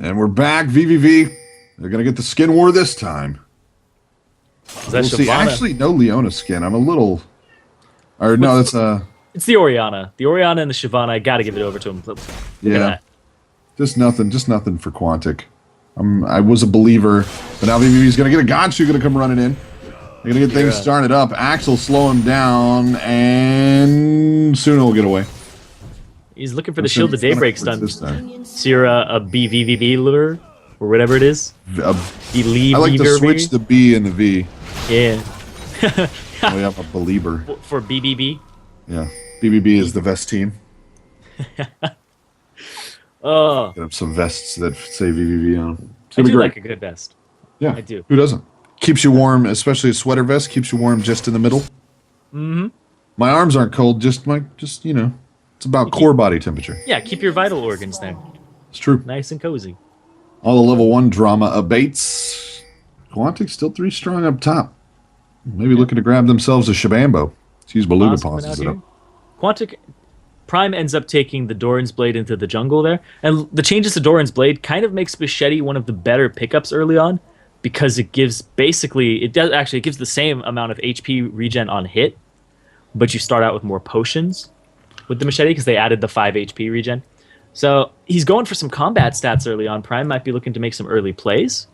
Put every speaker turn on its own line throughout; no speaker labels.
And we're back, vVv. They're going to get the skin war this time.
Is that
see, actually, no Leona skin. I'm a little... Or, no, that's...
It's the Orianna. The Orianna and the Shyvana, I got to give it over to him. Look
yeah.
At that.
Just nothing for Quantic. I was a believer, but now vVv's going to get a Gonshu going to come running in. They're going to get things started up. Axel slow him down, and soon he'll get away.
He's looking for the Shield of Daybreak stun. So you're a BVVV lure, or whatever it is.
I like to switch the B and the V.
Yeah.
We have a believer.
For BBB?
Yeah. BBB is the vest team.
Oh.
Get up some vests that say vVv on them.
I do like a good vest.
Yeah.
I do.
Who doesn't? Keeps you warm, especially a sweater vest. Keeps you warm just in the middle.
Mm-hmm.
My arms aren't cold. Just you know, it's about core body temperature.
Yeah, keep your vital organs there.
It's true.
Nice and cozy.
All the level 1 drama abates. Quantic still 3 strong up top. Maybe looking to grab themselves a Shabambo. Excuse Beluga pauses it up.
Quantic Prime ends up taking the Doran's Blade into the jungle there. And the changes to Doran's Blade kind of makes Machete one of the better pickups early on, because it gives it gives the same amount of HP regen on hit, but you start out with more potions with the Machete because they added the 5 HP regen. So he's going for some combat stats early on. Prime might be looking to make some early plays,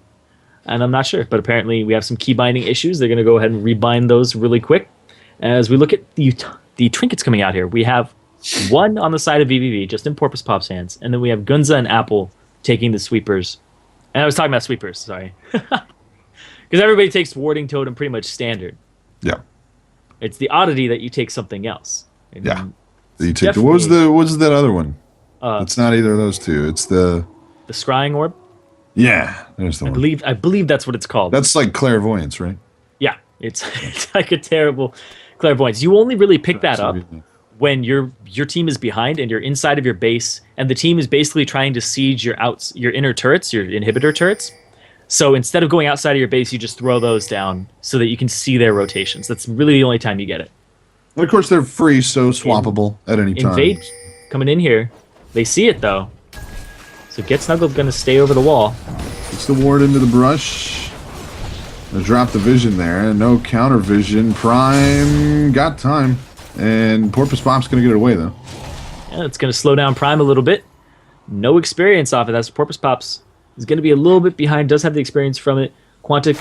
and I'm not sure. But apparently we have some key binding issues. They're going to go ahead and rebind those really quick. As we look at the trinkets coming out here, we have one on the side of vVv, just in Porpoise Pop's hands, and then we have Gunza and Apple taking the sweepers. And I was talking about sweepers, sorry. Because everybody takes Warding Totem pretty much standard.
Yeah.
It's the oddity that you take something else. And
yeah. You take what was that other one? It's not either of those two. It's the
Scrying Orb?
Yeah, there's the one.
I believe that's what it's called.
That's like clairvoyance, right?
Yeah. It's like a terrible clairvoyance. You only really pick that up when your team is behind and you're inside of your base, and the team is basically trying to siege your inner turrets, your inhibitor turrets. So instead of going outside of your base, you just throw those down so that you can see their rotations. That's really the only time you get it.
And of course, they're free, so swappable at any time.
Invade coming in here. They see it, though. So Get Snuggled's going to stay over the wall.
Gets the ward into the brush. They drop the vision there. No counter vision. Prime got time. And Porpoise Pop's going to get it away, though.
Yeah, it's going to slow down Prime a little bit. No experience off of that. So Porpoise Pop's is going to be a little bit behind. Does have the experience from it. Quantic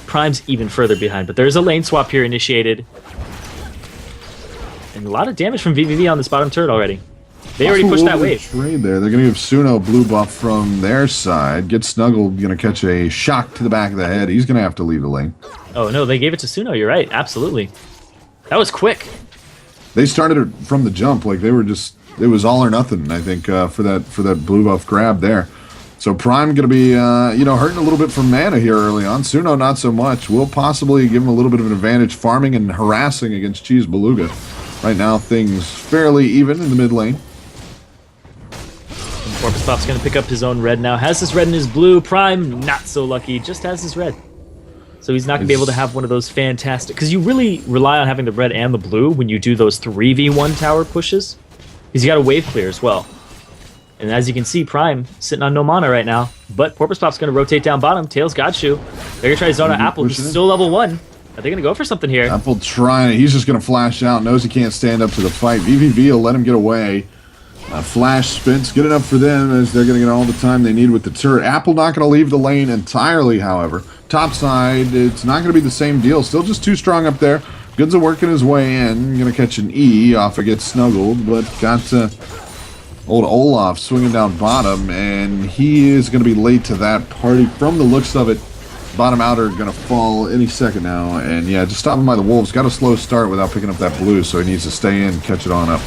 Prime's even further behind. But there's a lane swap here initiated. And a lot of damage from vVv on this bottom turret already. They already pushed that wave.
Trade there. They're going to give Suno blue buff from their side. Get Snuggled going to catch a shock to the back of the head. He's going to have to leave the lane. Oh,
no, they gave it to Suno. You're right. Absolutely. That was quick.
They started it from the jump. Like, they were just... It was all or nothing, I think, for that blue buff grab there. So Prime going to be, hurting a little bit from mana here early on. Suno, not so much. Will possibly give him a little bit of an advantage farming and harassing against Cheese Beluga. Right now, things fairly even in the mid lane.
Porpoise Pop's going to pick up his own red now. Has his red and his blue. Prime, not so lucky. Just has his red. So he's not going to be able to have one of those fantastic... Because you really rely on having the red and the blue when you do those 3v1 tower pushes. Because you got a wave clear as well. And as you can see, Prime sitting on no mana right now. But Porpoise Pop's going to rotate down bottom. Tails Godshoe. They're going to try Zona Apple, who's still level 1. Are they going to go for something here?
Apple trying. He's just going to flash out. Knows he can't stand up to the fight. vVv will let him get away. Flash spins. Good enough for them as they're going to get all the time they need with the turret. Apple not going to leave the lane entirely, however. Top side, it's not going to be the same deal. Still just too strong up there. Gunza working his way in. Going to catch an E off of Get Snuggled, but got old Olaf swinging down bottom, and he is going to be late to that party. From the looks of it, bottom outer going to fall any second now, and yeah, just stop him by the wolves. Got a slow start without picking up that blue, so he needs to stay in, catch it on up.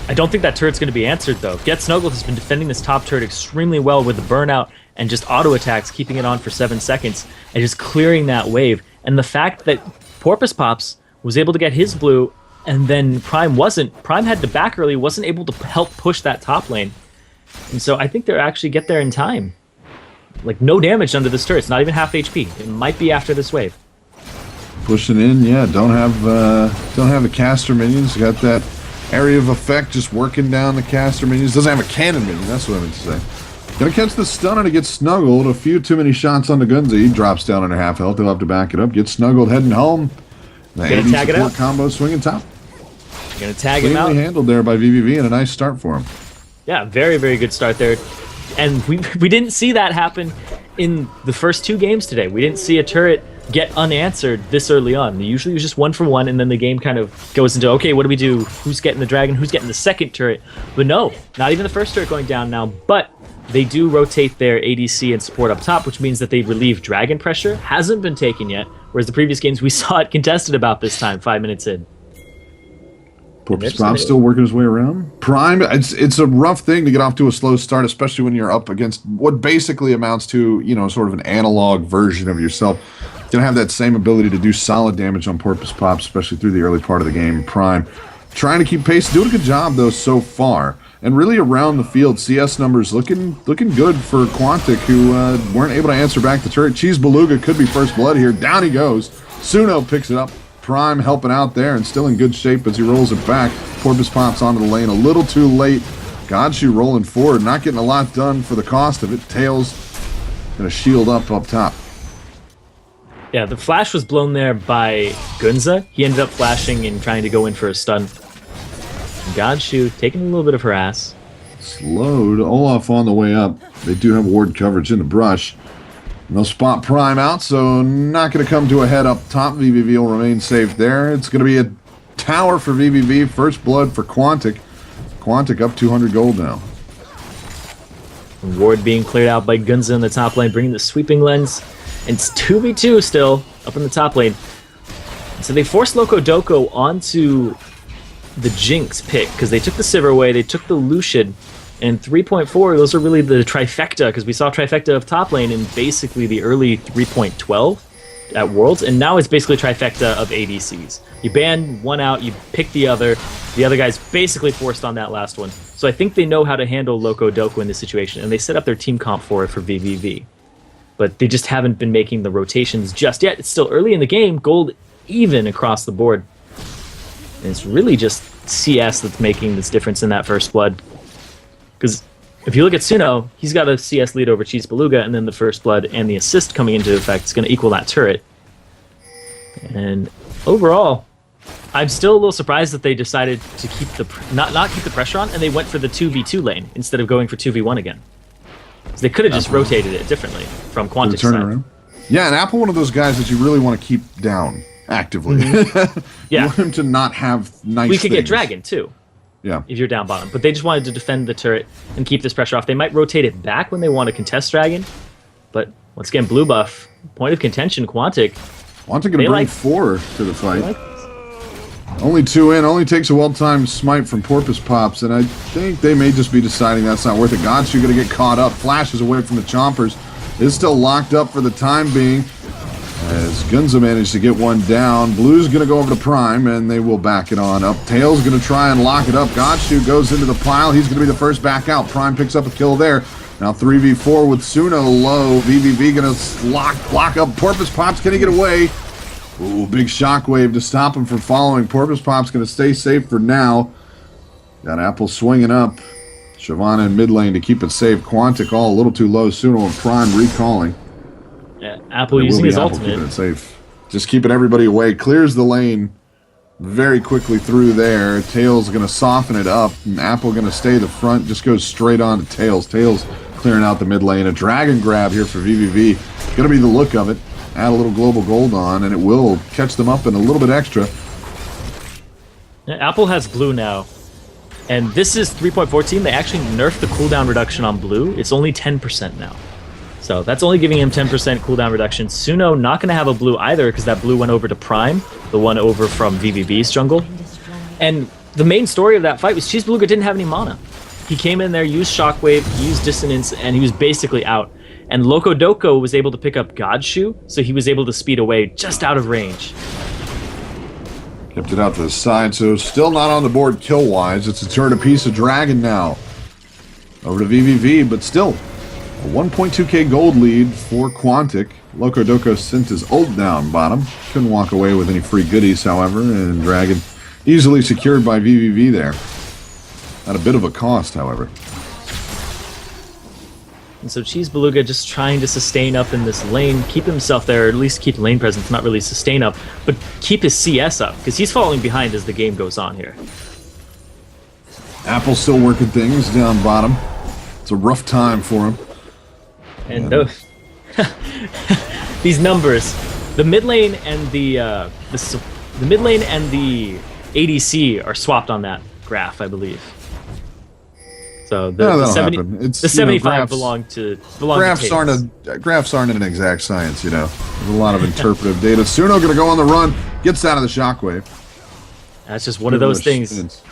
I don't think that turret's going to be answered, though. Get Snuggled has been defending this top turret extremely well with the burnout and just auto attacks, keeping it on for 7 seconds, and just clearing that wave. And the fact that Porpoise Pops was able to get his blue, and then Prime wasn't. Prime had to back early, wasn't able to help push that top lane. And so I think they'll actually get there in time. Like, no damage under this turret. It's not even half HP. It might be after this wave.
Pushing in, yeah. Don't have the caster minions. Got that area of effect just working down the caster minions. Doesn't have a cannon minion. That's what I meant to say. Gonna catch the stun and it gets snuggled. A few too many shots on the Gunzi. He drops down under half health. He'll have to back it up. Gets snuggled heading home. The AD
tag it
support
out.
combo swinging top.
Gonna tag him
Cleanly
out.
handled there by vVv and a nice start for him.
Yeah, very, very good start there. And we didn't see that happen in the first 2 games today. We didn't see a turret get unanswered this early on. Usually it was just 1 for 1, and then the game kind of goes into, okay, what do we do? Who's getting the dragon? Who's getting the second turret? But no, not even the first turret going down now. But they do rotate their ADC and support up top, which means that they relieve dragon pressure. Hasn't been taken yet, whereas the previous games we saw it contested about this time, 5 minutes in.
Porpoise Pop's still working his way around. Prime, it's a rough thing to get off to a slow start, especially when you're up against what basically amounts to, you know, sort of an analog version of yourself. Gonna have that same ability to do solid damage on Porpoise Pop, especially through the early part of the game. Prime trying to keep pace, doing a good job though so far. And really around the field, CS numbers looking good for Quantic, who weren't able to answer back the turret. Cheese Beluga could be first blood here. Down he goes. Suno picks it up. Prime helping out there and still in good shape as he rolls it back. Porpoise Pops onto the lane a little too late. Godshoe rolling forward, not getting a lot done for the cost of it. Tails gonna shield up top.
Yeah, the flash was blown there by Gunza. He ended up flashing and trying to go in for a stun. Godshoe taking a little bit of harass.
Slowed. Olaf on the way up. They do have ward coverage in the brush. And they'll spot Prime out, so not going to come to a head up top. vVv will remain safe there. It's going to be a tower for vVv. First blood for Quantic. Quantic up 200 gold now.
Ward being cleared out by Gunza in the top lane, bringing the sweeping lens. And it's 2v2 still up in the top lane. So they forced Loco Doco onto the Jinx pick because they took the Sivir away, they took the Lucian, and 3.4, those are really the trifecta, because we saw trifecta of top lane in basically the early 3.12 at Worlds, and now it's basically trifecta of ADCs. You ban one out, you pick the other guy's basically forced on that last one. So I think they know how to handle Loco Doco in this situation, and they set up their team comp for it for vVv. But they just haven't been making the rotations just yet. It's still early in the game, gold even across the board. And it's really just CS that's making this difference in that first blood. Because if you look at Suno, he's got a CS lead over Cheese Beluga, and then the first blood and the assist coming into effect is going to equal that turret. And overall, I'm still a little surprised that they decided to keep the not keep the pressure on, and they went for the 2v2 lane instead of going for 2v1 again. So they could have just rotated it differently from Quantic's side.
Around. Yeah, and Apple, one of those guys that you really want to keep down actively.
Mm-hmm. Yeah.
You want him to not have nice
We could
things.
get Dragon, too.
Yeah.
If you're down bottom. But they just wanted to defend the turret and keep this pressure off. They might rotate it back when they want to contest Dragon. But once again, blue buff. Point of contention, Quantic.
Quantic going to bring 4 to the fight. Only 2 in. Only takes a well-timed smite from Porpoise Pops. And I think they may just be deciding that's not worth it. Godshoe going to get caught up. Flashes away from the Chompers. Is still locked up for the time being. As Gunza managed to get one down. Blue's going to go over to Prime, and they will back it on up. Tails going to try and lock it up. Godshoe goes into the pile. He's going to be the first back out. Prime picks up a kill there. Now 3v4 with Suno low. vVv going to block up Porpoise Pops. Can he get away? Ooh, big shockwave to stop him from following. Porpoise Pop's going to stay safe for now. Got Apple swinging up. Shyvana in mid lane to keep it safe. Quantic all a little too low. Suno and Prime recalling.
Yeah, Apple using his ultimate.
Keeping it safe. Just keeping everybody away. Clears the lane very quickly through there. Tails going to soften it up. And Apple going to stay the front. Just goes straight on to Tails. Tails clearing out the mid lane. A dragon grab here for vVv. Going to be the look of it. Add a little global gold on, and it will catch them up in a little bit extra.
Yeah, Apple has blue now. And this is 3.14. They actually nerfed the cooldown reduction on blue. It's only 10% now. So that's only giving him 10% cooldown reduction. Suno not going to have a blue either because that blue went over to Prime, the one over from vVv's jungle. And the main story of that fight was Cheese Beluga didn't have any mana. He came in there, used Shockwave, used Dissonance, and he was basically out. And Loco Doco was able to pick up Godshoe, so he was able to speed away just out of range.
Kept it out to the side, so still not on the board kill-wise. It's a turn apiece of Dragon now. Over to vVv, but still a 1.2k gold lead for Quantic. Loco Doco sent his ult down bottom. Couldn't walk away with any free goodies, however, and Dragon easily secured by vVv there. At a bit of a cost, however.
And so Cheese Beluga just trying to sustain up in this lane, keep himself there, or at least keep lane presence, not really sustain up, but keep his CS up, because he's falling behind as the game goes on here.
Apple's still working things down bottom. It's a rough time for him.
And those, these numbers, the mid lane and the mid lane and the ADC are swapped on that graph, I believe. So the 75
graphs,
belong to
graphs
Tails.
Graphs aren't an exact science, you know. There's a lot of interpretive data. Suno gonna go on the run, gets out of the shockwave.
That's just one of those things.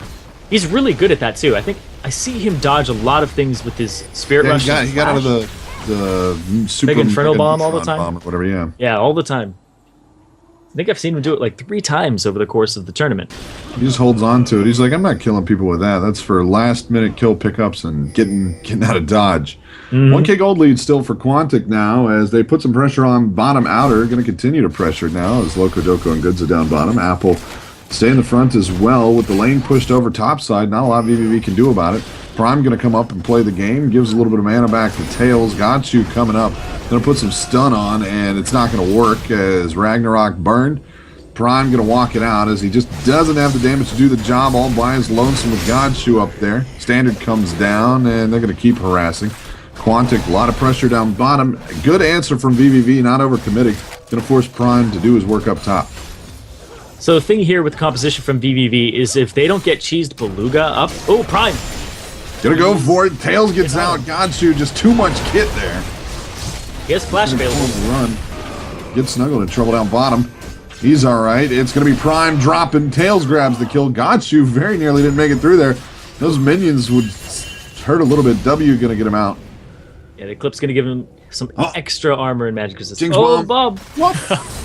He's really good at that too. I think I see him dodge a lot of things with his Spirit Rush.
He got out of the super
Big Inferno Bomb all the time.
Bomb or whatever, yeah.
Yeah, all the time. I think I've seen him do it like 3 times over the course of the tournament.
He just holds on to it. He's like, I'm not killing people with that. That's for last-minute kill pickups and getting out of dodge. 1K gold lead still for Quantic now as they put some pressure on bottom outer. Going to continue to pressure now as Loco Doco and Goods are down bottom. Apple stay in the front as well with the lane pushed over topside. Not a lot vVv can do about it. Prime going to come up and play the game. Gives a little bit of mana back to Tails. Got you coming up. Going to put some stun on, and it's not going to work as Ragnarok burned. Prime going to walk it out as he just doesn't have the damage to do the job all by his lonesome with Godshoe up there. Standard comes down, and they're going to keep harassing. Quantic, a lot of pressure down bottom. Good answer from vVv, not overcommitting. Going to force Prime to do his work up top.
So the thing here with composition from vVv is if they don't get Cheesed Beluga up... Oh, Prime!
Gonna go for it. Tails gets out. Godshoe, just too much kit there.
He has flash available.
Run. Gets snuggled in trouble down bottom. He's alright. It's gonna be Prime dropping. Tails grabs the kill. Godshoe very nearly didn't make it through there. Those minions would hurt a little bit. W gonna get him out.
Yeah, the Eclipse gonna give him some extra armor and magic resistance.
Jinx
oh,
bomb.
Bob!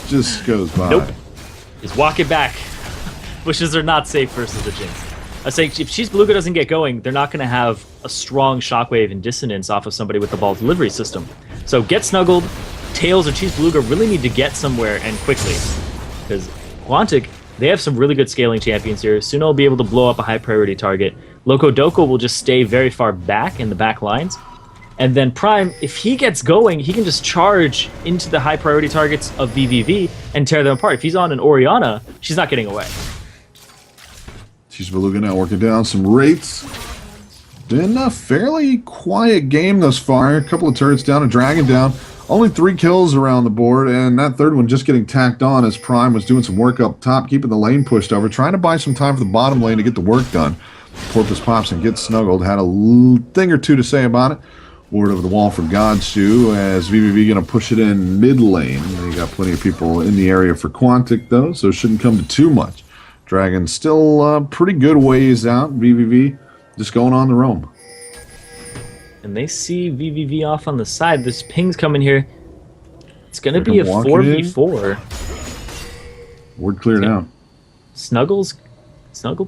Just goes by.
Nope. He's walking back. Bushes are not safe versus the Jinx. I was saying, if Cheese Beluga doesn't get going, they're not going to have a strong shockwave and dissonance off of somebody with the ball delivery system. So get snuggled. Tails or Cheese Beluga really need to get somewhere and quickly. Because Quantic, they have some really good scaling champions here. Suno will be able to blow up a high priority target. Loco Doco will just stay very far back in the back lines. And then Prime, if he gets going, he can just charge into the high priority targets of vVv and tear them apart. If he's on an Orianna, she's not getting away.
Cheese Beluga now working down some rates. Been a fairly quiet game thus far. A couple of turrets down, a dragon down. Only 3 kills around the board, and that third one just getting tacked on as Prime was doing some work up top, keeping the lane pushed over, trying to buy some time for the bottom lane to get the work done. Porpoise pops and gets snuggled. Had a thing or two to say about it. Ward over the wall for Godshoe as vVv going to push it in mid lane. They got plenty of people in the area for Quantic, though, so it shouldn't come to too much. Dragon still pretty good ways out. vVv just going on the roam.
And they see vVv off on the side. This ping's coming here. It's going to be a 4v4.
Word cleared out.
Snuggled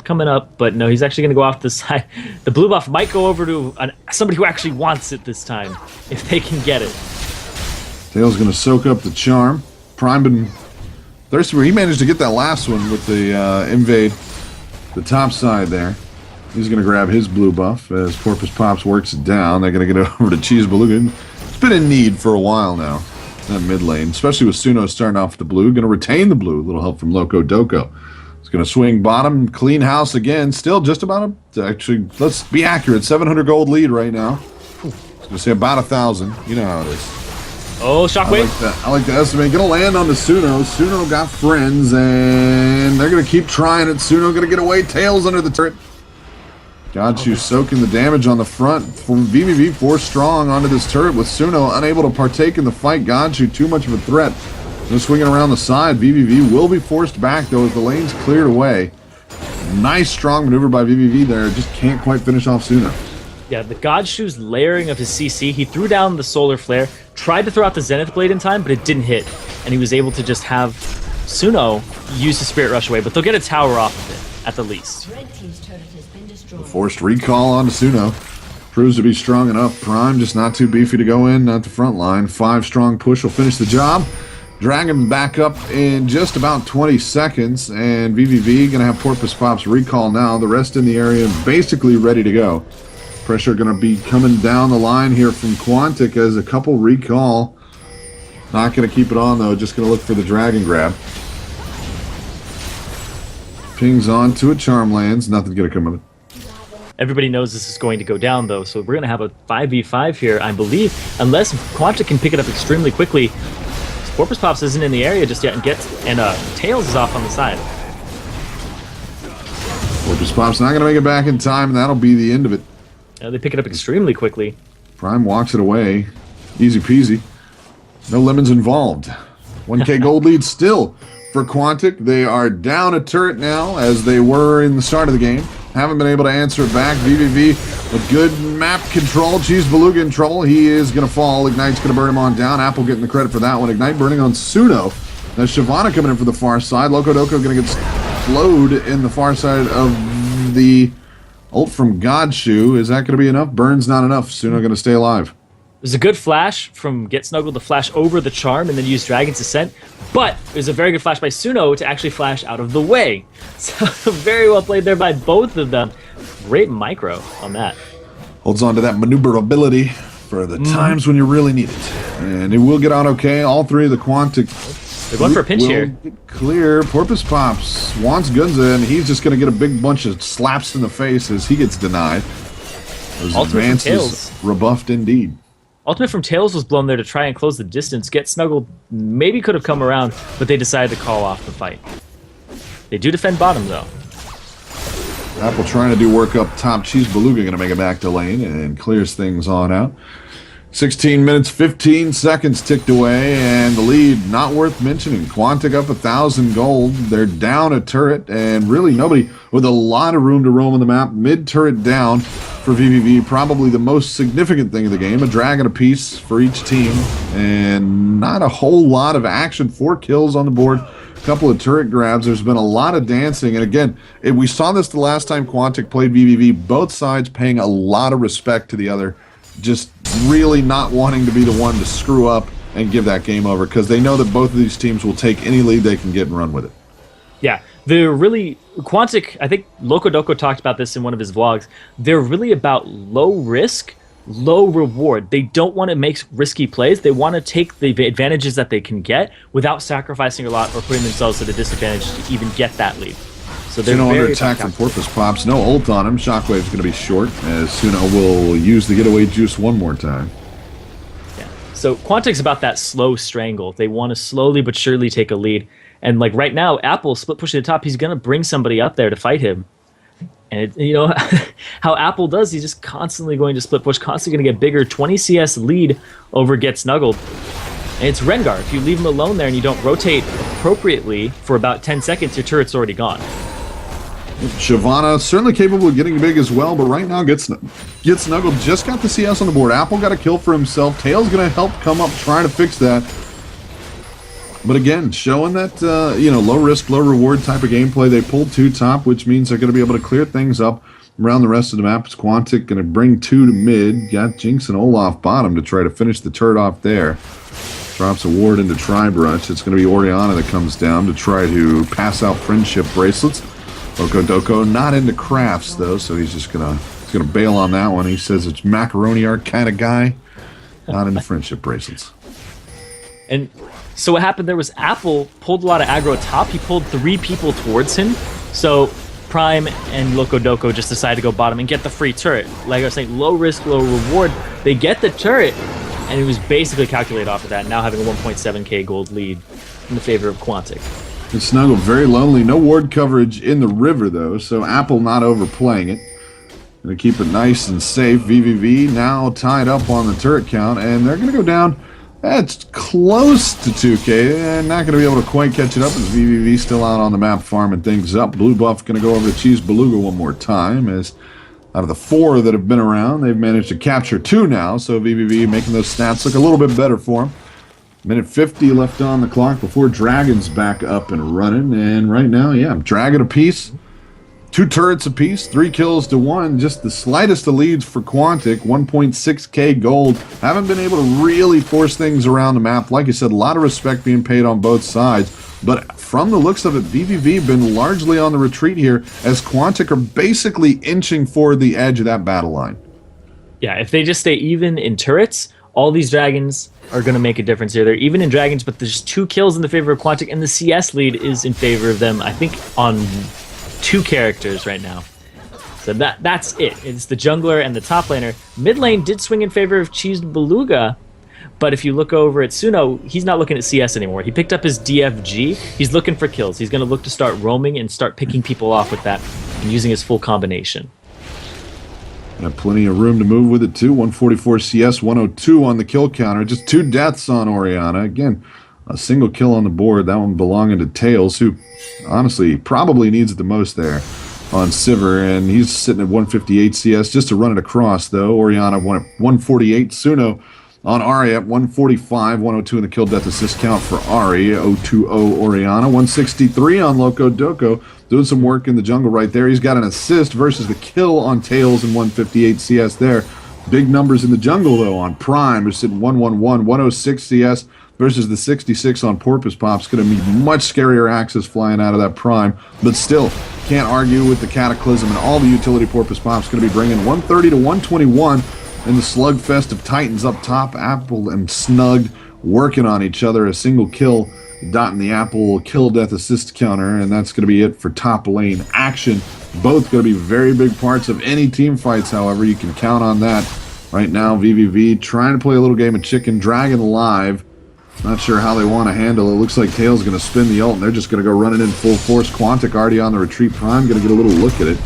coming up, but no, he's actually going to go off the side. The blue buff might go over to somebody who actually wants it this time, if they can get it.
Tails going to soak up the charm. Prime been thirsty. He managed to get that last one with the invade the top side there. He's going to grab his blue buff as Porpoise Pops works it down. They're going to get over to Cheese Beluga. It's been in need for a while now, that mid lane, especially with Suno starting off with the blue. Going to retain the blue. A little help from Loco Doco. It's going to swing bottom, clean house again. Still just about actually, let's be accurate, 700 gold lead right now. I was going to say about 1,000. You know how it is.
Oh, shockwave.
I like the estimate. Going to land on the Suno. Suno got friends, and they're going to keep trying it. Suno going to get away. Tails under the turret. Godshoe soaking the damage on the front. From vVv 4 strong onto this turret with Suno unable to partake in the fight. Godshoe too much of a threat. No swinging around the side. vVv will be forced back, though, as the lane's cleared away. Nice, strong maneuver by vVv there. Just can't quite finish off Suno.
Yeah, the Godshoe's layering of his CC. He threw down the Solar Flare, tried to throw out the Zenith Blade in time, but it didn't hit. And he was able to just have Suno use the Spirit Rush away, but they'll get a tower off of it, at the least.
The forced recall onto Suno. Proves to be strong enough. Prime just not too beefy to go in at the front line. 5 strong push will finish the job. Dragon back up in just about 20 seconds, and vVv going to have Porpoise Pops recall now. The rest in the area basically ready to go. Pressure going to be coming down the line here from Quantic as a couple recall. Not going to keep it on, though. Just going to look for the dragon grab. Pings on to a charm lands. Nothing's going to come of it.
Everybody knows this is going to go down, though, so we're going to have a 5v5 here, I believe, unless Quantic can pick it up extremely quickly. Porpoise Pops isn't in the area just yet, and Tails is off on the side.
Porpoise Pop's not going to make it back in time, and that'll be the end of it.
They pick it up extremely quickly.
Prime walks it away. Easy peasy. No lemons involved. 1k gold lead still for Quantic. They are down a turret now, as they were in the start of the game. Haven't been able to answer it back. vVv with good map control. Cheese Beluga in trouble. He is going to fall. Ignite's going to burn him on down. Apple getting the credit for that one. Ignite burning on Suno. Now Shyvana coming in for the far side. Loco Doco going to get slowed in the far side of the ult from Godshoe. Is that going to be enough? Burn's not enough. Suno going to stay alive.
There's a good flash from Get Snuggled to flash over the charm and then use Dragon's Ascent, but there's a very good flash by Suno to actually flash out of the way. So very well played there by both of them. Great micro on that.
Holds on to that maneuverability for the times when you really need it. And it will get out okay. All three of the Quantic
They're going for a pinch here.
Clear. Porpoise Pops wants Gunza, and he's just going to get a big bunch of slaps in the face as he gets denied. Those advances rebuffed indeed.
Ultimate from Tails was blown there to try and close the distance. Get Snuggled maybe could have come around, but they decided to call off the fight. They do defend bottom, though.
Apple trying to do work up top. Cheese Beluga going to make it back to lane and clears things on out. 16 minutes, 15 seconds ticked away, and the lead, not worth mentioning. Quantic up 1,000 gold. They're down a turret, and really nobody with a lot of room to roam on the map. Mid-turret down for vVv, probably the most significant thing of the game. A dragon apiece for each team, and not a whole lot of action. 4 kills on the board, a couple of turret grabs. There's been a lot of dancing, and again, we saw this the last time Quantic played vVv. Both sides paying a lot of respect to the other, just really not wanting to be the one to screw up and give that game over, because they know that both of these teams will take any lead they can get and run with it.
Yeah, they're really... Quantic, I think Loco Doco talked about this in one of his vlogs. They're really about low risk, low reward. They don't want to make risky plays. They want to take the advantages that they can get without sacrificing a lot or putting themselves at a disadvantage to even get that lead. So they're
Suno
very
under attack from Porpoise Pops. No ult on him. Shockwave's going to be short, as Suno will use the getaway juice one more time.
Yeah. So Quantic's about that slow strangle. They want to slowly but surely take a lead. And like right now, Apple split pushing the top. He's going to bring somebody up there to fight him. And you know how Apple does. He's just constantly going to split push, constantly going to get bigger. 20 CS lead over Get Snuggled. And it's Rengar. If you leave him alone there and you don't rotate appropriately for about 10 seconds, your turret's already gone.
Shyvana certainly capable of getting big as well, but right now Get Snuggled just got the CS on the board. Apple got a kill for himself. Tails going to help come up trying to fix that. But again, showing that low risk, low reward type of gameplay. They pulled 2 top, which means they're going to be able to clear things up around the rest of the map. It's Quantic going to bring 2 to mid. Got Jinx and Olaf bottom to try to finish the turret off there. Drops a ward into Tri-Brush. It's going to be Orianna that comes down to try to pass out friendship bracelets. Loco Doco not into crafts though, so he's just gonna bail on that one. He says it's macaroni art kind of guy, not into friendship bracelets.
And so what happened there was Apple pulled a lot of aggro top. He pulled 3 people towards him. So Prime and Loco Doco just decided to go bottom and get the free turret. Like I was saying, low risk, low reward. They get the turret, and it was basically calculated off of that, now having a 1.7k gold lead in the favor of Quantic.
It's Snuggle very lonely. No ward coverage in the river, though, so Apple not overplaying it. Going to keep it nice and safe. vVv now tied up on the turret count, and they're going to go down. That's close to 2k. And not going to be able to quite catch it up as vVv still out on the map farming things up. Blue buff going to go over to Cheese Beluga one more time, as out of the 4 that have been around, they've managed to capture 2 now, so vVv making those stats look a little bit better for them. Minute 50 left on the clock before Dragon's back up and running. And right now, yeah, Dragon apiece. 2 turrets apiece. 3 kills to 1. Just the slightest of leads for Quantic. 1.6k gold. Haven't been able to really force things around the map. Like I said, a lot of respect being paid on both sides. But from the looks of it, vVv been largely on the retreat here, as Quantic are basically inching for the edge of that battle line.
Yeah, if they just stay even in turrets, all these dragons are going to make a difference here. They're even in dragons, but there's 2 kills in the favor of Quantic, and the CS lead is in favor of them, I think, on 2 characters right now. So that's it. It's the jungler and the top laner. Mid lane did swing in favor of Cheese Beluga, but if you look over at Suno, he's not looking at CS anymore. He picked up his DFG. He's looking for kills. He's going to look to start roaming and start picking people off with that and using his full combination.
Got plenty of room to move with it, too. 144 CS, 102 on the kill counter. Just 2 deaths on Orianna. Again, a single kill on the board. That one belonging to Tails, who honestly probably needs it the most there on Sivir. And he's sitting at 158 CS just to run it across, though. Orianna won at 148. Suno on Ahri at 145, 102 in the kill death assist count for Ahri, 020 Orianna, 163 on Loco Doco, doing some work in the jungle right there. He's got an assist versus the kill on Tails and 158 CS there. Big numbers in the jungle, though, on Prime, who's sitting 111, 106 CS versus the 66 on Porpoise Pop's going to be much scarier axes flying out of that Prime, but still, can't argue with the Cataclysm and all the utility Porpoise Pop's going to be bringing 130 to 121 in the slugfest of Titans up top. Apple and Snug working on each other. A single kill dotting the Apple kill death assist counter, and that's going to be it for top lane action. Both going to be very big parts of any team fights, however. You can count on that. Right now, vVv trying to play a little game of chicken. Dragon live. Not sure how they want to handle it. Looks like Tails going to spin the ult, and they're just going to go running in full force. Quantic already on the retreat. Prime going to get a little look at it.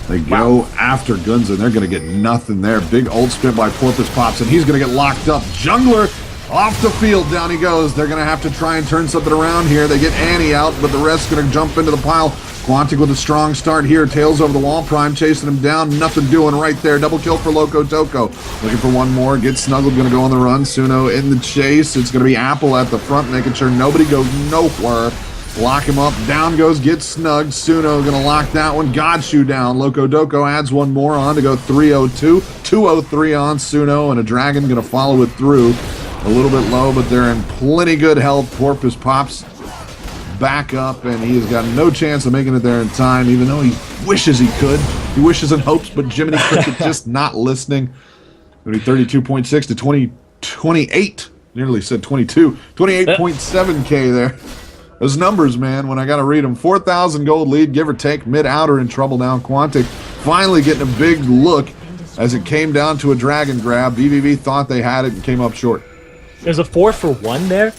They go after Gunza, and they're going to get nothing there. Big ult spin by Porpoise Pops, and he's going to get locked up. Jungler off the field, down he goes. They're going to have to try and turn something around here. They get Annie out, but the rest's going to jump into the pile. Quantic with a strong start here. Tails over the wall. Prime chasing him down. Nothing doing right there. Double kill for Loco Toco. Looking for one more. Gets snuggled. Going to go on the run. Suno in the chase. It's going to be Apple at the front, making sure nobody goes nowhere. Lock him up. Down goes. Gets snugged. Suno going to lock that one. Godshoe down. Loco Doco adds one more on to go 302. 203 on Suno, and a dragon going to follow it through. A little bit low, but they're in plenty good health. Porpoise Pops back up, and he has got no chance of making it there in time, even though he wishes he could. He wishes and hopes, but Jiminy Cricket just not listening. Going to be 32.6 to 28. Nearly said 22. 28.7K there. Those numbers, man, when I got to read them. 4,000 gold lead, give or take. Mid-outer in trouble now. Quantic finally getting a big look as it came down to a dragon grab. vVv thought they had it and came up short.
There's a 4-for-1 there,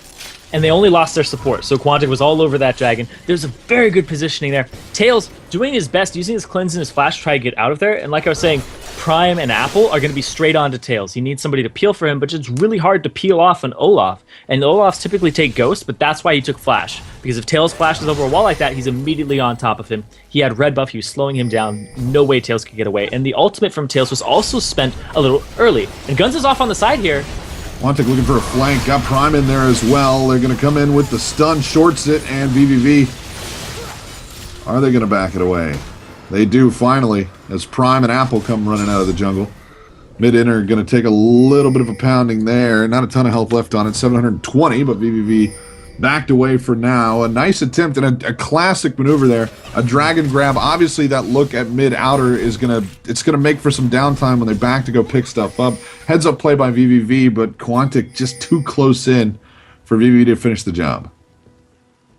and they only lost their support, so Quantic was all over that dragon. There's a very good positioning there. Tails doing his best, using his cleanse and his flash to try to get out of there, and like I was saying, Prime and Apple are going to be straight on to Tails. He needs somebody to peel for him, but it's really hard to peel off an Olaf, and the Olafs typically take Ghost, but that's why he took Flash, because if Tails flashes over a wall like that, he's immediately on top of him. He had red buff, he was slowing him down, no way Tails could get away, and the ultimate from Tails was also spent a little early, and Guns is off on the side here.
Quantic looking for a flank. Got Prime in there as well. They're going to come in with the stun, shorts it, and vVv. Are they going to back it away? They do, finally, as Prime and Apple come running out of the jungle. Mid-inner going to take a little bit of a pounding there. Not a ton of health left on it, 720, but vVv backed away for now. A nice attempt and a classic maneuver there. A dragon grab. Obviously, that look at mid-outer is going to make for some downtime when they back to go pick stuff up. Heads up play by vVv, but Quantic just too close in for vVv to finish the job.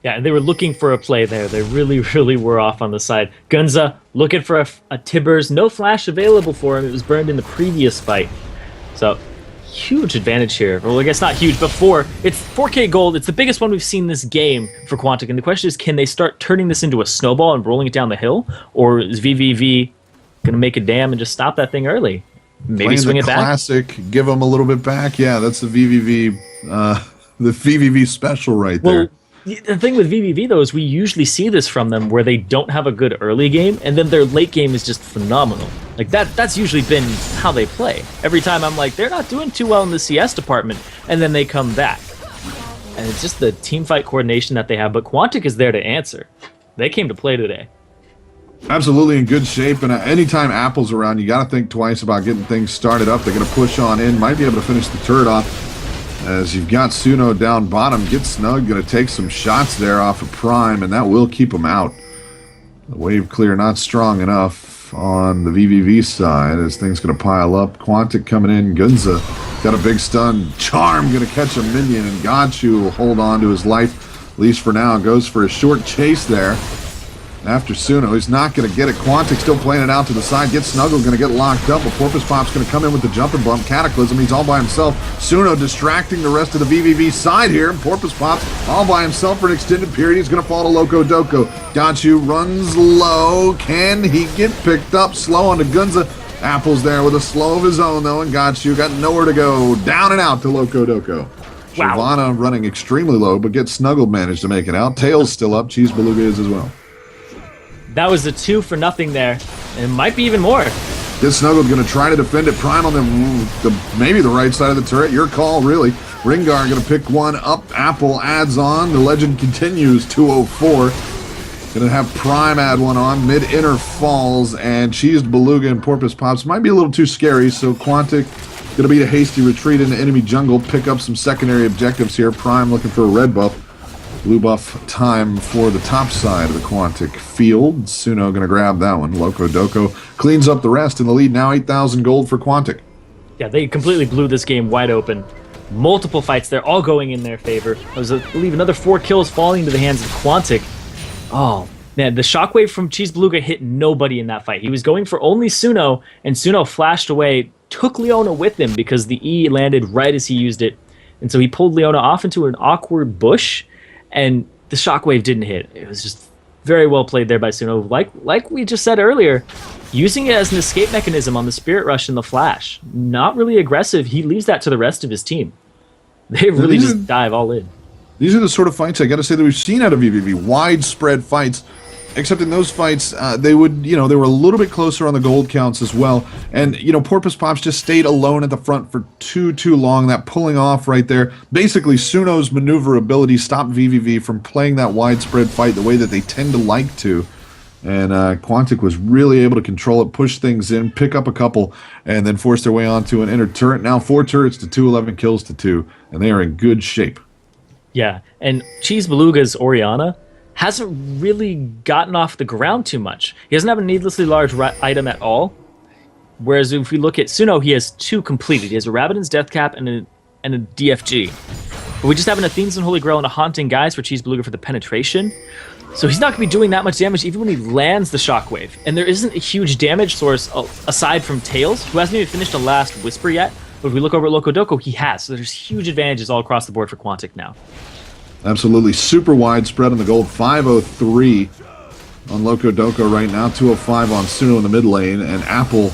Yeah, they were looking for a play there. They really, really were off on the side. Gunza looking for a Tibbers. No flash available for him. It was burned in the previous fight. So, huge advantage here. Well, I guess not huge, but 4. It's 4K gold. It's the biggest one we've seen this game for Quantic. And the question is, can they start turning this into a snowball and rolling it down the hill? Or is vVv going to make a dam and just stop that thing early? Maybe
Playing
swing
the
it back?
classic, give them a little bit back. Yeah, that's the vVv special right there.
Well, the thing with vVv, though, is we usually see this from them where they don't have a good early game, and then their late game is just phenomenal. Like, that's usually been how they play. Every time I'm like, they're not doing too well in the CS department, and then they come back. And it's just the team fight coordination that they have, but Quantic is there to answer. They came to play today.
Absolutely in good shape, and anytime Apple's around, you got to think twice about getting things started up. They're going to push on in, might be able to finish the turret off. As you've got Suno down bottom, get snug, going to take some shots there off of Prime, and that will keep him out. The wave clear not strong enough. off on the vVv side as things going to pile up. Quantic coming in. Gunza got a big stun. Charm going to catch a minion, and Godshoe will hold on to his life, at least for now. Goes for a short chase there. After Suno, he's not going to get it. Quantic still playing it out to the side. Gets snuggled, going to get locked up. But Porpoise Pop's going to come in with the jumping bump. Cataclysm, he's all by himself. Suno distracting the rest of the vVv side here. And Porpoise Pop's all by himself for an extended period. He's going to fall to Loco Doco. Gachu runs low. Can he get picked up? Slow onto Gunza. Apple's there with a slow of his own, though. And Gachu got nowhere to go. Down and out to Loco Doco.
Wow.
Shyvana running extremely low, but gets snuggled, managed to make it out. Tail's still up. Cheese Beluga is as well.
That was a 2 for nothing there. And it might be even more.
Gets snuggled, going to try to defend it. Prime on maybe the right side of the turret. Your call, really. Ringar going to pick one up. Apple adds on. The legend continues. 204. Going to have Prime add one on. Mid-inner falls. And Cheesed Beluga and Porpoise Pops might be a little too scary. So Quantic going to beat a hasty retreat into enemy jungle. Pick up some secondary objectives here. Prime looking for a red buff. Blue buff time for the top side of the Quantic field. Suno going to grab that one. Loco Doco cleans up the rest in the lead. Now 8,000 gold for Quantic.
Yeah, they completely blew this game wide open. Multiple fights there, all going in their favor. There was, I believe, another 4 kills falling into the hands of Quantic. Oh, man, the shockwave from Cheese Beluga hit nobody in that fight. He was going for only Suno, and Suno flashed away, took Leona with him because the E landed right as he used it. And so he pulled Leona off into an awkward bush, and the shockwave didn't hit. It was just very well played there by Suno. Like we just said earlier, using it as an escape mechanism on the Spirit Rush and the Flash. Not really aggressive. He leaves that to the rest of his team. They really just dive all in.
These are the sort of fights, I got to say, that we've seen out of vVv. Widespread fights. Except in those fights, they were a little bit closer on the gold counts as well. And, Porpoise Pops just stayed alone at the front for too long. That pulling off right there. Basically, Suno's maneuverability stopped vVv from playing that widespread fight the way that they tend to like to. And Quantic was really able to control it, push things in, pick up a couple, and then force their way onto an inner turret. Now 4 turrets to 2, 11 kills to 2. And they are in good shape. Yeah,
and Cheese Beluga's Oriana hasn't really gotten off the ground too much. He doesn't have a needlessly large item at all. Whereas if we look at Suno, he has 2 completed. He has a Rabadon's Death Cap and a DFG. But we just have an Athene's and Holy Grail and a Haunting Guise for Cheese Beluga for the penetration. So he's not going to be doing that much damage even when he lands the Shockwave. And there isn't a huge damage source aside from Tails, who hasn't even finished a last Whisper yet. But if we look over at Loco Doco, he has. So there's huge advantages all across the board for Quantic now.
Absolutely super widespread on the gold. 503 on Loco Doco right now. 205 on Suno in the mid lane. And Apple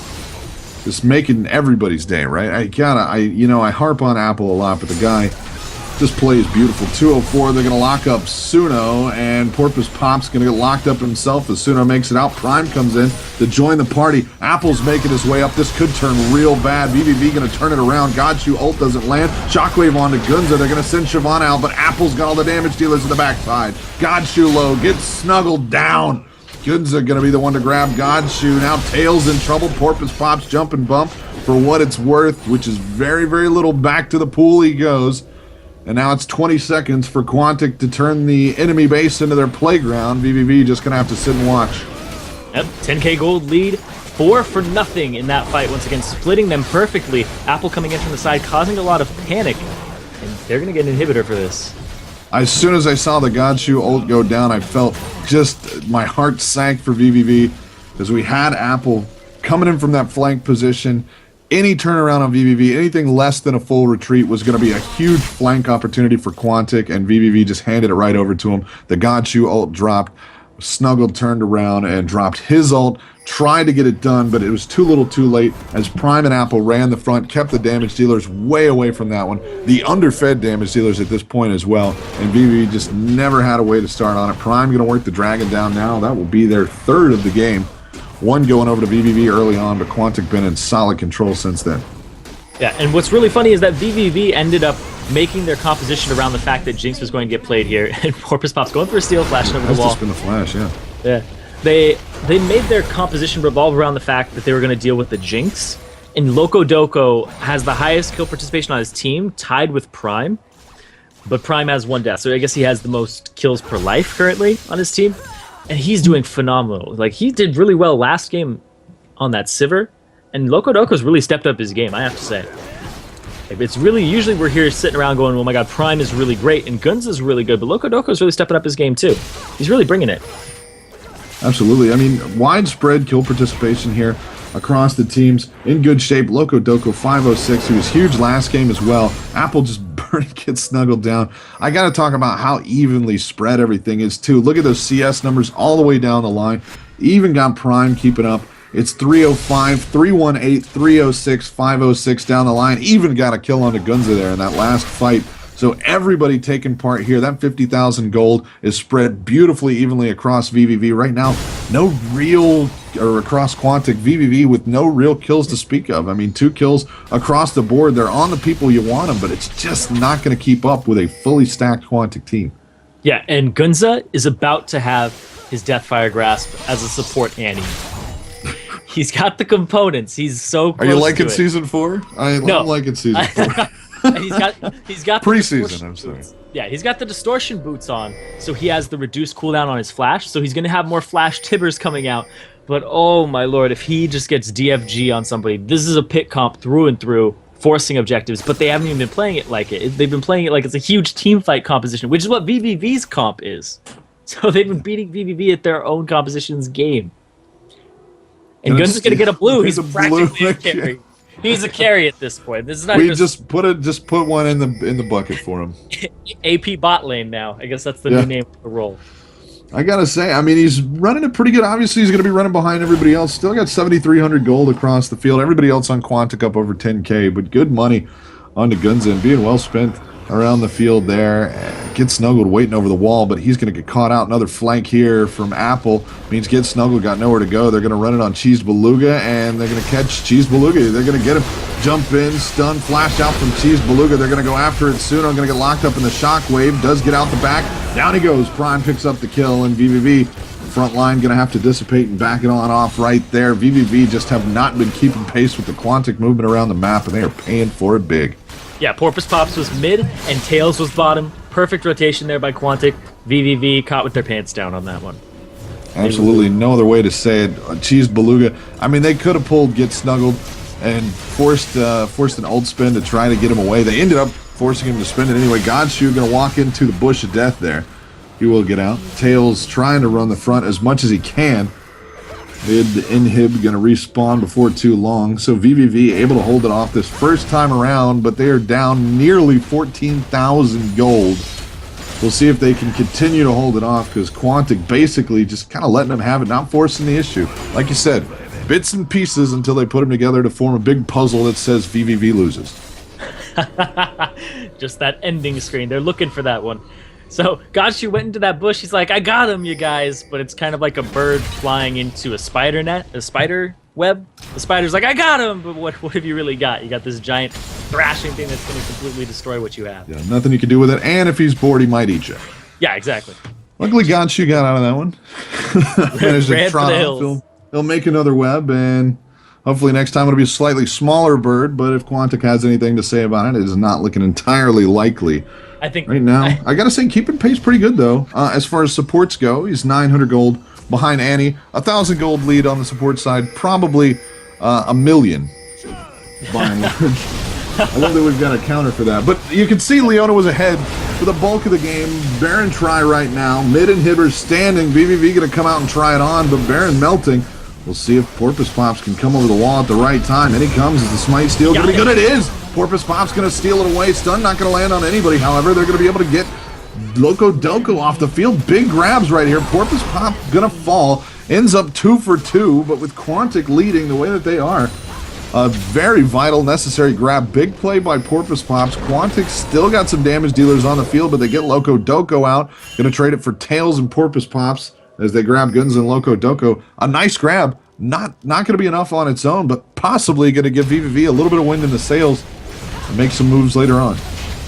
just making everybody's day, right? I harp on Apple a lot, but the guy just plays beautiful. 204, they're going to lock up Suno, and Porpoise Pop's going to get locked up himself as Suno makes it out. Prime comes in to join the party. Apple's making his way up. This could turn real bad. vVv going to turn it around. Godshoe ult doesn't land. Shockwave onto Gunza. They're going to send Shyvana out, but Apple's got all the damage dealers in the backside. Godshoe low, gets snuggled down. Gunza going to be the one to grab Godshoe. Now Tails in trouble. Porpoise Pop's jump and bump for what it's worth, which is very, very little. Back to the pool he goes. And now it's 20 seconds for Quantic to turn the enemy base into their playground. vVv just going to have to sit and watch.
Yep, 10k gold lead, 4 for nothing in that fight. Once again, splitting them perfectly. Apple coming in from the side, causing a lot of panic. And they're going to get an inhibitor for this.
As soon as I saw the Godshoe ult go down, I felt just my heart sank for vVv because we had Apple coming in from that flank position. Any turnaround on vVv, anything less than a full retreat was going to be a huge flank opportunity for Quantic, and vVv just handed it right over to him. The Godshoe ult dropped, snuggled, turned around, and dropped his ult. Tried to get it done, but it was too little too late as Prime and Apple ran the front, kept the damage dealers way away from that one. The underfed damage dealers at this point as well, and vVv just never had a way to start on it. Prime going to work the Dragon down now. That will be their 3rd of the game. 1 going over to vVv early on, but Quantic been in solid control since then.
Yeah, and what's really funny is that vVv ended up making their composition around the fact that Jinx was going to get played here, and Porpoise Pop's going for a steal, flashing over the wall.
That's just been the flash, yeah.
Yeah. They made their composition revolve around the fact that they were going to deal with the Jinx, and Loco Doco has the highest kill participation on his team, tied with Prime, but Prime has 1 death, so I guess he has the most kills per life currently on his team. And he's doing phenomenal. Like, he did really well last game, on that Sivir, and Loco Doco's really stepped up his game, I have to say. It's really, usually we're here sitting around going, oh my god, Prime is really great, and Guns is really good, but Loco Doco's really stepping up his game too. He's really bringing it.
Absolutely. I mean, widespread kill participation here across the teams. In good shape. Loco Doco 506. He was huge last game as well. Apple just gets snuggled down. I got to talk about how evenly spread everything is too. Look at those CS numbers all the way down the line. Even got Prime keeping up. It's 305, 318, 306, 506 down the line. Even got a kill on the Gunza there in that last fight. So everybody taking part here. That 50,000 gold is spread beautifully evenly across vVv. Right now, no real, or across Quantic, vVv with no real kills to speak of. I mean, 2 kills across the board. They're on the people you want them, but it's just not going to keep up with a fully stacked Quantic team.
Yeah, and Gunza is about to have his Deathfire Grasp as a support Annie. He's got the components. He's so close.
Are you liking
to it.
Season 4? I'm liking Season 4.
he's got
preseason. I'm sorry.
Yeah, he's got the distortion boots on, so he has the reduced cooldown on his flash. So he's gonna have more flash tibbers coming out. But oh my lord, if he just gets DFG on somebody, this is a pit comp through and through, forcing objectives. But they haven't even been playing it like it. They've been playing it like it's a huge team fight composition, which is what vVv's comp is. So they've been beating vVv at their own composition's game. And Guns is gonna get a blue. He's practically a carry. He's a carry at this point. This is not.
We just put one in the bucket for him.
AP bot lane now. I guess that's the new name of the role.
I gotta say, I mean, he's running it pretty good. Obviously, he's gonna be running behind everybody else. Still got 7,300 gold across the field. Everybody else on Quantic up over 10K, but good money on the Gunza and being well spent around the field there. Get snuggled waiting over the wall, but he's going to get caught out. Another flank here from Apple means Get snuggled got nowhere to go. They're going to run it on Cheese Beluga, and they're going to catch Cheese Beluga. They're going to get him, jump in, stun, flash out from Cheese Beluga. They're going to go after it soon. I'm going to get locked up in the shockwave. Does get out the back. Down he goes. Prime picks up the kill, and vVv front line going to have to dissipate and back it on off right there. vVv just have not been keeping pace with the Quantic movement around the map, and they are paying for it big.
Yeah, Porpoise Pops was mid and Tails was bottom. Perfect rotation there by Quantic. vVv caught with their pants down on that one.
Absolutely no other way to say it. Cheese Beluga. I mean, they could have pulled Get Snuggled and forced an ult spin to try to get him away. They ended up forcing him to spin it anyway. Godshoe going to walk into the bush of death there. He will get out. Tails trying to run the front as much as he can. Mid inhib going to respawn before too long. So vVv able to hold it off this first time around, but they are down nearly 14,000 gold. We'll see if they can continue to hold it off, because Quantic basically just kind of letting them have it, not forcing the issue. Like you said, bits and pieces until they put them together to form a big puzzle that says vVv loses.
Just that ending screen. They're looking for that one. So Godshoe went into that bush. He's like, I got him, you guys. But it's kind of like a bird flying into a spider net, a spider web. The spider's like, I got him. But what have you really got? You got this giant thrashing thing that's going to completely destroy what you have.
Yeah, nothing you can do with it. And if he's bored, he might eat you.
Yeah, exactly.
Luckily, Godshoe got out of that one. Managed to trot off. He'll make another web, and hopefully next time it'll be a slightly smaller bird. But if Quantic has anything to say about it, it is not looking entirely likely.
I think
right now, I gotta say, keeping pace pretty good though. As far as supports go, he's 900 gold behind Annie, 1,000 gold lead on the support side, probably a million. By and large. I love that we've got a counter for that. But you can see Leona was ahead for the bulk of the game. Baron try right now. Mid inhibitor standing. vVv gonna come out and try it on, but Baron melting. We'll see if Porpoise Pops can come over the wall at the right time. And he comes. Is the smite steal gonna be good? It is. Porpoise Pop's going to steal it away. Stun not going to land on anybody. However, they're going to be able to get Loco Doco off the field. Big grabs right here. Porpoise Pop going to fall. Ends up 2 for 2, but with Quantic leading the way that they are, a very vital, necessary grab. Big play by Porpoise Pops. Quantic still got some damage dealers on the field, but they get Loco Doco out. Going to trade it for Tails and Porpoise Pops as they grab Guns and Loco Doco. A nice grab. Not going to be enough on its own, but possibly going to give vVv a little bit of wind in the sails and make some moves later on.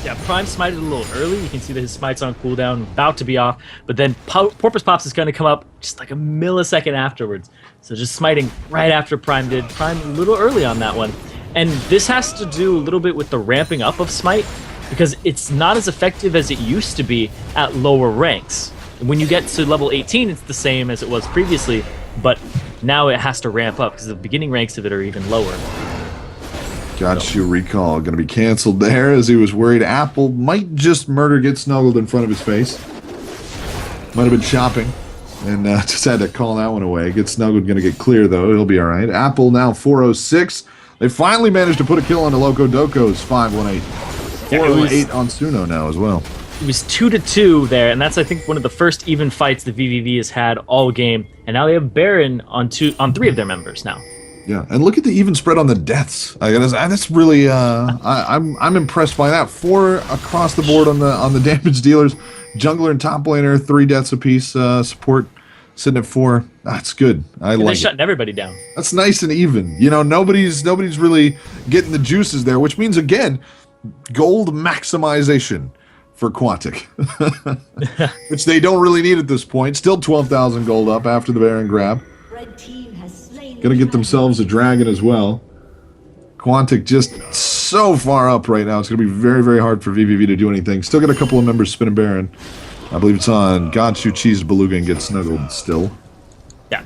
Yeah, Prime smited a little early. You can see that his smite's on cooldown, about to be off. But then Porpoise Pops is going to come up just like a millisecond afterwards. So just smiting right after Prime did. Prime a little early on that one. And this has to do a little bit with the ramping up of smite, because it's not as effective as it used to be at lower ranks. When you get to level 18, it's the same as it was previously. But now it has to ramp up because the beginning ranks of it are even lower.
Got you recall. Going to be canceled there as he was worried Apple might just get snuggled in front of his face. Might have been shopping and just had to call that one away. Get snuggled, going to get clear though. He'll be all right. Apple now 406. They finally managed to put a kill onto Loco Doco's 518. 408 on Suno now as well.
It was 2-2 there, and that's I think one of the first even fights the vVv has had all game. And now they have Baron on 3 of their members now.
Yeah, and look at the even spread on the deaths. That's really I'm impressed by that. 4 across the board on the damage dealers. Jungler and top laner 3 deaths apiece. Support sitting at 4. That's good. I like.
They're shutting everybody down.
That's nice and even. You know, nobody's really getting the juices there, which means again, gold maximization for Quantic, which they don't really need at this point. Still 12,000 gold up after the Baron grab. Gonna get themselves a dragon as well. Quantic just so far up right now. It's gonna be very, very hard for vVv to do anything. Still got a couple of members spinning Baron. I believe it's on Gonchu Cheese Beluga and gets snuggled still.
Yeah.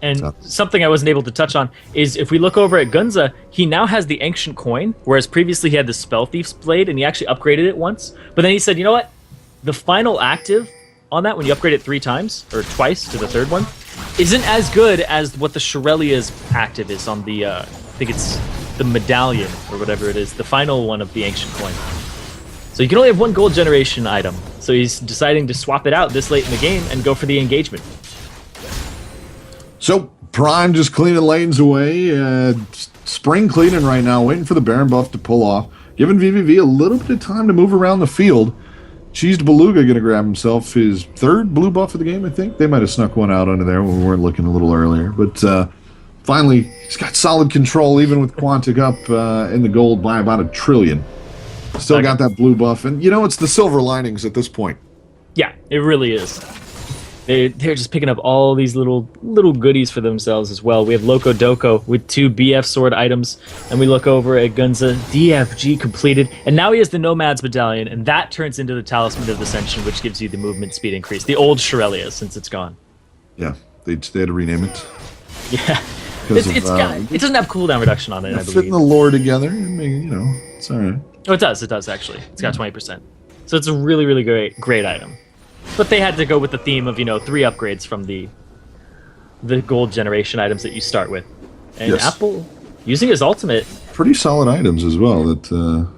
And something I wasn't able to touch on is if we look over at Gunza, he now has the Ancient Coin, whereas previously he had the Spell Thief's Blade, and he actually upgraded it once. But then he said, you know what? The final active on that, when you upgrade it 3 times, or twice to the 3rd one, isn't as good as what the Shurelia's active is on the, I think it's the Medallion, or whatever it is, the final one of the Ancient Coin. So you can only have 1 gold generation item. So he's deciding to swap it out this late in the game and go for the engagement.
So, Prime just cleaning lanes away. Spring cleaning right now, waiting for the Baron buff to pull off. Giving vVv a little bit of time to move around the field. Cheesed Beluga going to grab himself his 3rd blue buff of the game, I think. They might have snuck one out under there when we weren't looking a little earlier. But finally, he's got solid control, even with Quantic up in the gold by about 1 trillion. Still got that blue buff. And, you know, it's the silver linings at this point.
Yeah, it really is. They're just picking up all these little goodies for themselves as well. We have Loco Doco with 2 BF sword items, and we look over at Gunza, DFG completed, and now he has the Nomad's Medallion, and that turns into the Talisman of Ascension, which gives you the movement speed increase. The old Shurelia, since it's gone.
Yeah, they had to rename it.
Yeah, it doesn't have cooldown reduction on it, I believe.
Fitting the lore together, I mean, you know, it's all right.
Oh, it does actually. It's got 20%. So it's a really, really great item. But they had to go with the theme of, 3 upgrades from the gold generation items that you start with. And yes. Apple, using his ultimate...
Pretty solid items as well. That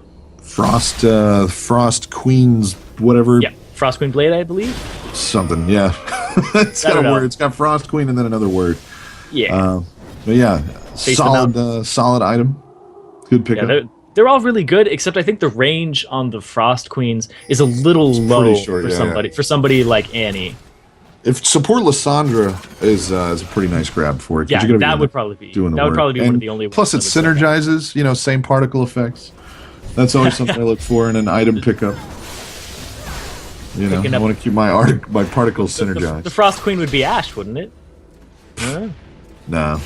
Frost Queen's whatever...
Yeah, Frost Queen Blade, I believe? Something,
yeah. It's got a word. It's got Frost Queen and then another word.
Yeah.
But yeah, solid item. Good pickup.
Yeah, they're all really good, except I think the range on the Frost Queens is a little low short, for somebody like Annie.
If support Lysandra is a pretty nice grab for it.
Yeah, that would probably be one of the only.
Plus, it synergizes. Same particle effects. That's always something I look for in an item pickup. I want to keep my particles synergized.
The Frost Queen would be Ashe, wouldn't it?
No.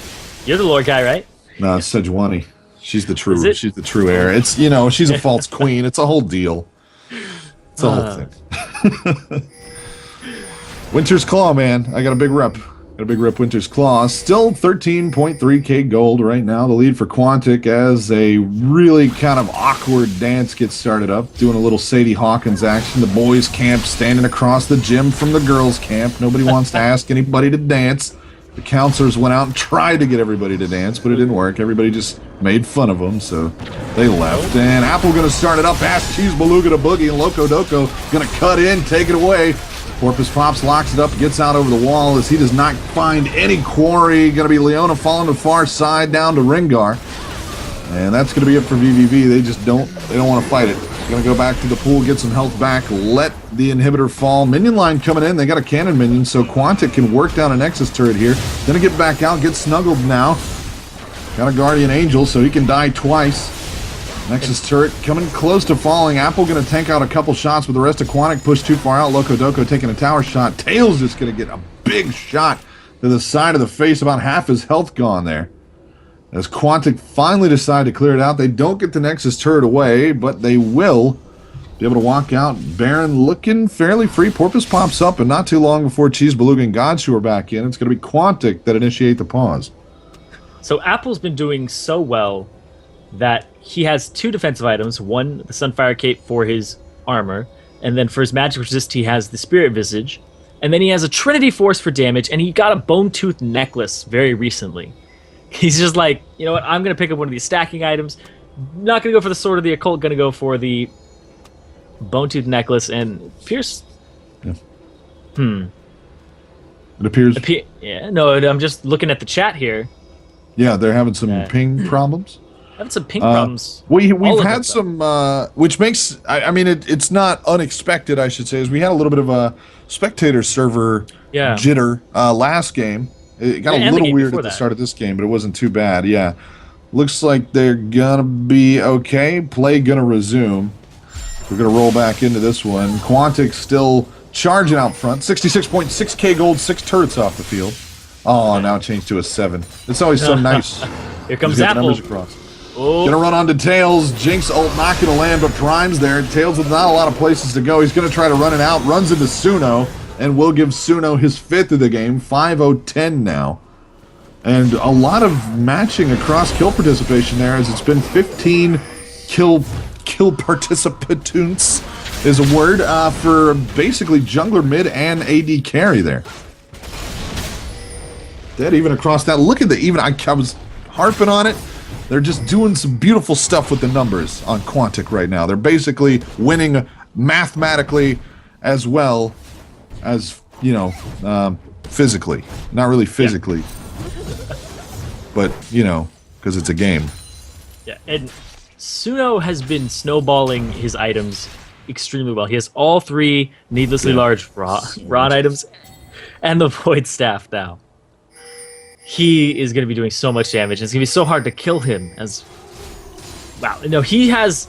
You're the lore guy, right?
No, it's Sejuani. She's the true heir. It's she's a false queen. It's a whole deal. It's a whole thing. Winter's Claw, man. I got a big rep. Winter's Claw. Still 13.3k gold right now. The lead for Quantic as a really kind of awkward dance gets started up. Doing a little Sadie Hawkins action. The boys' camp standing across the gym from the girls' camp. Nobody wants to ask anybody to dance. The counselors went out and tried to get everybody to dance, but it didn't work. Everybody just made fun of them, so they left. And Apple going to start it up. Ass Cheese Beluga to Boogie, and Loco Doco going to cut in, take it away. Porpoise Pops locks it up, gets out over the wall as he does not find any quarry. Going to be Leona falling to the far side down to Rengar. And that's going to be it for vVv. They don't want to fight it. Going to go back to the pool, get some health back, let the inhibitor fall. Minion line coming in. They got a cannon minion, so Quantic can work down a Nexus turret here. Going to get back out, get snuggled now. Got a Guardian Angel, so he can die twice. Nexus turret coming close to falling. Apple going to tank out a couple shots, but the rest of Quantic pushed too far out. Loco Doco taking a tower shot. Tails just going to get a big shot to the side of the face. About half his health gone there. As Quantic finally decide to clear it out, they don't get the Nexus turret away, but they will be able to walk out. Baron looking fairly free. Porpoise pops up, and not too long before Cheese, Beluga, and Godshoe are back in. It's going to be Quantic that initiate the pause.
So Apple's been doing so well that he has 2 defensive items. One, the Sunfire Cape for his armor, and then for his magic resist, he has the Spirit Visage. And then he has a Trinity Force for damage, and he got a Bone Tooth Necklace very recently. He's just like, you know what, I'm going to pick up one of these stacking items. Not going to go for the Sword of the Occult, going to go for the Bone Tooth Necklace, and Pierce.
Yeah. It appears.
Yeah, no, I'm just looking at the chat here.
Yeah, they're having some ping problems.
Having some ping problems.
We've had some, which makes, I mean, it's not unexpected, I should say, is we had a little bit of a spectator server jitter last game. It got a little weird at the start of this game, but it wasn't too bad. Yeah. Looks like they're going to be okay. Play going to resume. We're going to roll back into this one. Quantic still charging out front. 66.6k gold, 6 turrets off the field. Oh, now it changed to a 7. It's always so nice.
Here comes Apple.
Oh. Gonna run onto Tails. Jinx ult not gonna land, but Prime's there. Tails with not a lot of places to go. He's gonna try to run it out. Runs into Suno, and will give Suno his 5th of the game. 5-0-10 now. And a lot of matching across kill participation there, as it's been 15 kill participants is a word for basically jungler, mid, and AD carry there. Dead even across that. Look at the even. I was harping on it. They're just doing some beautiful stuff with the numbers on Quantic right now. They're basically winning mathematically as well as, you know, physically. Not really physically, but, you know, because it's a game.
Yeah, and Suno has been snowballing his items extremely well. He has all 3 needlessly large rod items and the Void Staff now. He is going to be doing so much damage. It's going to be so hard to kill him. Wow, no, he's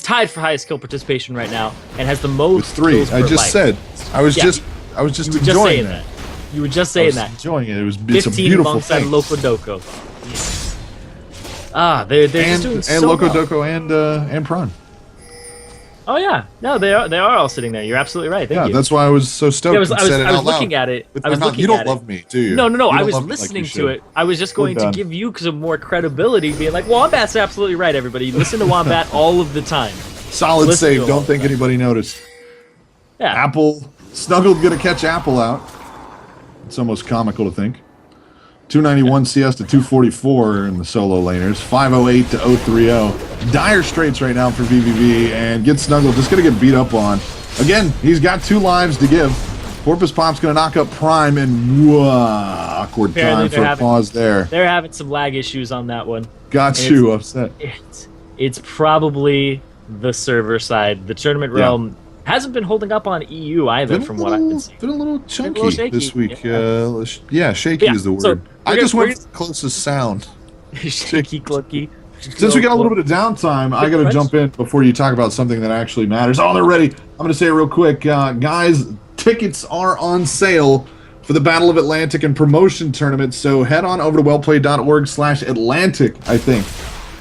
tied for highest kill participation right now and has the most.
With 3. I just said. I was just enjoying that.
You were just saying that.
Enjoying it. It's a beautiful thing.
Loco Doco. They're just doing so well.
And Loco Doco and Prawn.
Oh yeah, no, they are all sitting there. You're absolutely right. Thank you.
That's why I was so stoked.
I was looking at it.
You don't love me, do you?
No. I was listening to it. I was just going to give you some more credibility, being like, Wombat's absolutely right. Everybody, listen to Wombat all of the time.
Solid save. Don't think anybody noticed.
Yeah.
Apple Snuggled gonna catch Apple out. It's almost comical to think. 291 CS to 244 in the solo laners. 508 to 030. Dire straits right now for vVv, and get Snuggled. Just going to get beat up on. Again, he's got 2 lives to give. Porpoise Pop's going to knock up Prime, and awkward time for a pause there.
They're having some lag issues on that one.
Got you upset.
It's probably the server side. The tournament realm hasn't been holding up on EU either, from what I've been seeing.
Been a little chunky this week. Shaky is the word. So I just went for the closest sound.
Shaky clunky.
Since we got a little bit of downtime, I got to jump in before you talk about something that actually matters. Oh, they're ready. I'm going to say it real quick. Guys, tickets are on sale for the Battle of Atlantic and promotion tournament, so head on over to wellplayed.org/Atlantic, I think.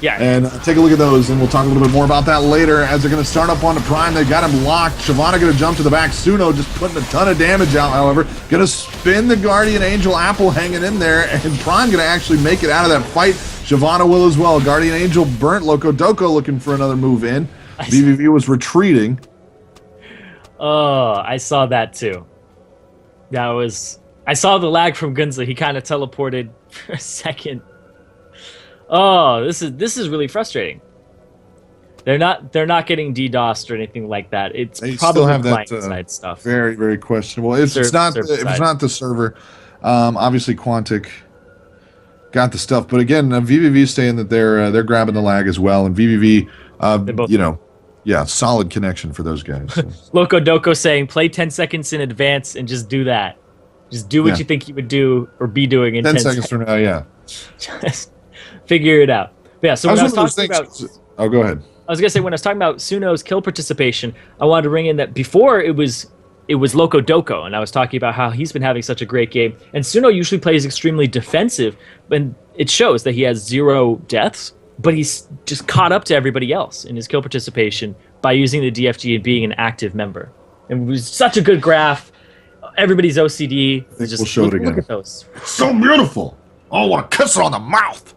Yeah.
And take a look at those, and we'll talk a little bit more about that later as they're going to start up on the Prime. They've got him locked. Shyvana going to jump to the back. Suno just putting a ton of damage out, however. Going to spin the Guardian Angel. Apple hanging in there, and Prime going to actually make it out of that fight. Shyvana will as well. Guardian Angel burnt. Loco Doco looking for another move in. vVv was retreating.
Oh, I saw that too. I saw the lag from Gunza. He kind of teleported for a second. Oh, this is really frustrating. They're not getting DDoSed or anything like that. It's
they
probably
still have
client
that,
side stuff.
Very, very questionable. If it's not the server, obviously Quantic got the stuff. But again, vVv is saying that they're grabbing the lag as well, and vVv, solid connection for those guys. So.
Loco Doco saying play 10 seconds in advance and just do that. Just do what you think you would do or be doing in 10
seconds from now. Yeah.
Just figure it out. But yeah. So when I was talking about,
go ahead.
I was gonna say when I was talking about Suno's kill participation, I wanted to bring in that before it was Loco Doco, and I was talking about how he's been having such a great game. And Suno usually plays extremely defensive, and it shows that he has 0 deaths, but he's just caught up to everybody else in his kill participation. by using the DFG and being an active member. And it was such a good graph. Everybody's OCD.
I think
Just
we'll show it again.
Look at those.
So beautiful. Oh, I want to kiss her on the mouth.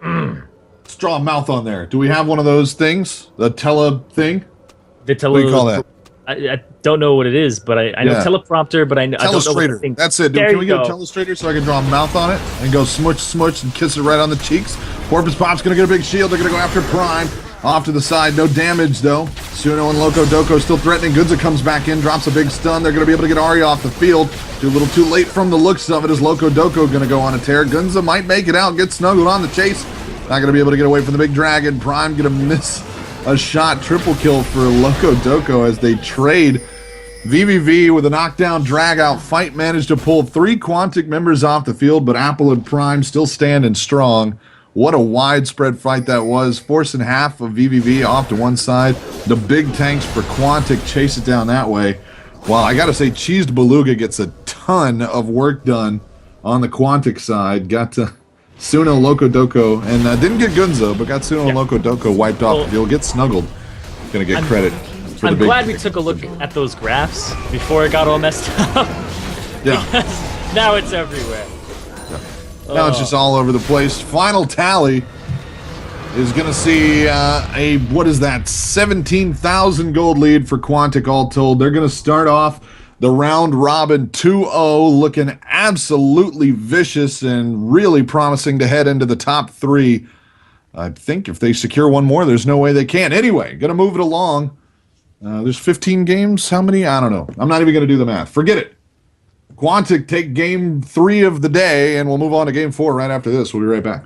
Let's draw a mouth on there. Do we have one of those things? The tele thing? What do you call that?
I don't know what it is, but I know teleprompter, but I don't know what
Telestrator.
thing.
That's it.
There
Can we
you
get a
go.
telestrator so I can draw a mouth on it and go smush, smush, and kiss it right on the cheeks? Porpoise Pop's going to get a big shield. They're going to go after Prime. Off to the side. No damage, though. Suno and Loco Doco still threatening. Gunza comes back in, drops a big stun. They're going to be able to get Arya off the field. Too little too late from the looks of it. Is Loco Doco going to go on a tear? Gunza might make it out, get snuggled on the chase. Not going to be able to get away from the big dragon. Prime going to miss a shot. Triple kill for Loco Doco as they trade. vVv with a knockdown drag out fight managed to pull 3 Quantic members off the field, but Apple and Prime still standing strong. What a widespread fight that was. Forcing half of vVv off to one side. The big tanks for Quantic chase it down that way. Well, I got to say, Cheesed Beluga gets a ton of work done on the Quantic side. Got to Suno, Loco Doco, and didn't get Gunzo, but got Suno and Loco Doco wiped off the field. Get snuggled. Going to get credit.
I'm glad we took a look at those graphs before it got all messed up.
Yeah.
Because now it's everywhere.
Now it's just all over the place. Final tally is going to see what is that, 17,000 gold lead for Quantic all told. They're going to start off the round robin 2-0, looking absolutely vicious and really promising to head into the top 3. I think if they secure one more, there's no way they can't. Anyway, going to move it along. There's 15 games. How many? I don't know. I'm not even going to do the math. Forget it. Quantic take game 3 of the day, and we'll move on to game 4 right after this. We'll be right back.